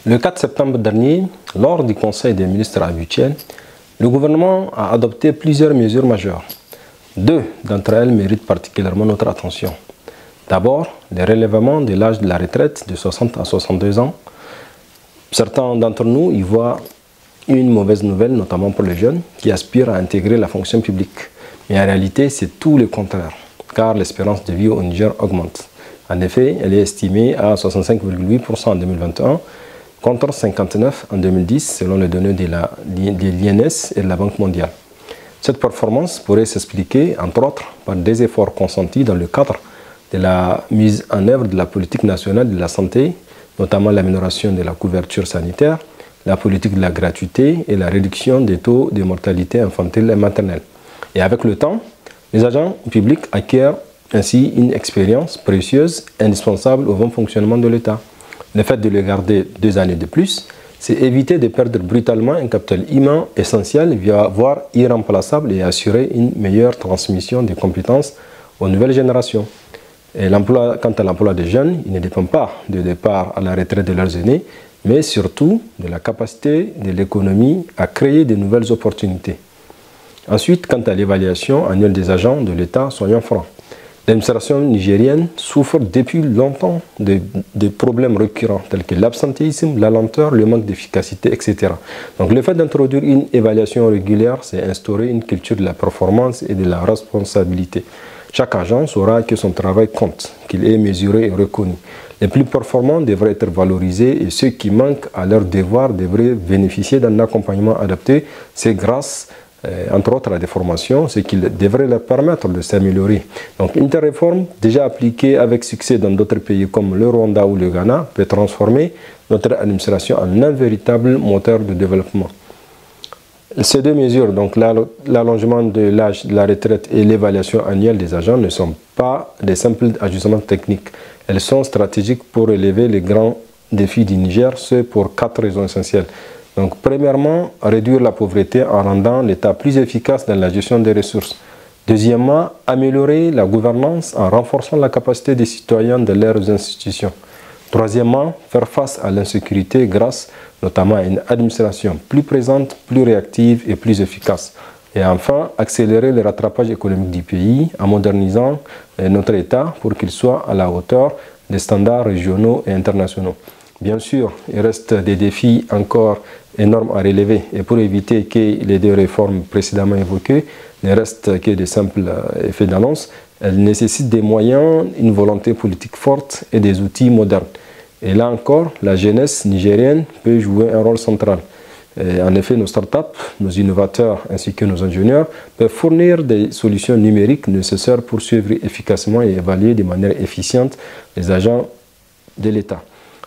Le 4 septembre dernier, lors du Conseil des ministres habituel, le gouvernement a adopté plusieurs mesures majeures. Deux d'entre elles méritent particulièrement notre attention. D'abord, le relèvement de l'âge de la retraite de 60 à 62 ans. Certains d'entre nous y voient une mauvaise nouvelle, notamment pour les jeunes qui aspirent à intégrer la fonction publique. Mais en réalité, c'est tout le contraire, car l'espérance de vie au Niger augmente. En effet, elle est estimée à 65,8% en 2021, contre 59 en 2010, selon les données de l'INS et de la Banque mondiale. Cette performance pourrait s'expliquer, entre autres, par des efforts consentis dans le cadre de la mise en œuvre de la politique nationale de la santé, notamment l'amélioration de la couverture sanitaire, la politique de la gratuité et la réduction des taux de mortalité infantile et maternelle. Et avec le temps, les agents publics acquièrent ainsi une expérience précieuse, indispensable au bon fonctionnement de l'État. Le fait de le garder 2 années de plus, c'est éviter de perdre brutalement un capital humain essentiel, voire irremplaçable, et assurer une meilleure transmission des compétences aux nouvelles générations. Et quant à l'emploi des jeunes, il ne dépend pas du départ à la retraite de leurs aînés, mais surtout de la capacité de l'économie à créer de nouvelles opportunités. Ensuite, quant à l'évaluation annuelle des agents de l'État, soyons francs. L'administration nigérienne souffre depuis longtemps de problèmes récurrents tels que l'absentéisme, la lenteur, le manque d'efficacité, etc. Donc le fait d'introduire une évaluation régulière, c'est instaurer une culture de la performance et de la responsabilité. Chaque agent saura que son travail compte, qu'il est mesuré et reconnu. Les plus performants devraient être valorisés et ceux qui manquent à leur devoir devraient bénéficier d'un accompagnement adapté. C'est grâce entre autres à des formations, ce qui devrait leur permettre de s'améliorer. Donc une telle réforme, déjà appliquée avec succès dans d'autres pays comme le Rwanda ou le Ghana, peut transformer notre administration en un véritable moteur de développement. Ces deux mesures, donc l'allongement de l'âge de la retraite et l'évaluation annuelle des agents, ne sont pas des simples ajustements techniques. Elles sont stratégiques pour relever les grands défis du Niger, ce pour 4 raisons essentielles. Donc, premièrement, réduire la pauvreté en rendant l'État plus efficace dans la gestion des ressources. Deuxièmement, améliorer la gouvernance en renforçant la capacité des citoyens de leurs institutions. Troisièmement, faire face à l'insécurité grâce notamment à une administration plus présente, plus réactive et plus efficace. Et enfin, accélérer le rattrapage économique du pays en modernisant notre État pour qu'il soit à la hauteur des standards régionaux et internationaux. Bien sûr, il reste des défis encore énormes à relever et pour éviter que les 2 réformes précédemment évoquées ne restent que de simples effets d'annonce, elles nécessitent des moyens, une volonté politique forte et des outils modernes. Et là encore, la jeunesse nigérienne peut jouer un rôle central. Et en effet, nos startups, nos innovateurs ainsi que nos ingénieurs peuvent fournir des solutions numériques nécessaires pour suivre efficacement et évaluer de manière efficiente les agents de l'État.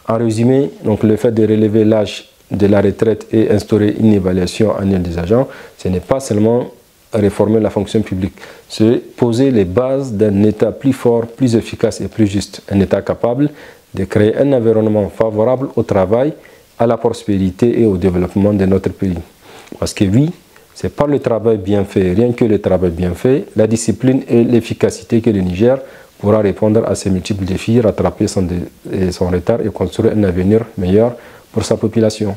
En résumé, donc, le fait de relever l'âge de la retraite et instaurer une évaluation annuelle des agents, ce n'est pas seulement réformer la fonction publique, c'est poser les bases d'un État plus fort, plus efficace et plus juste. Un État capable de créer un environnement favorable au travail, à la prospérité et au développement de notre pays. Parce que oui, c'est par le travail bien fait, rien que le travail bien fait, la discipline et l'efficacité que le Niger pourra répondre à ces multiples défis, rattraper son retard et construire un avenir meilleur pour sa population.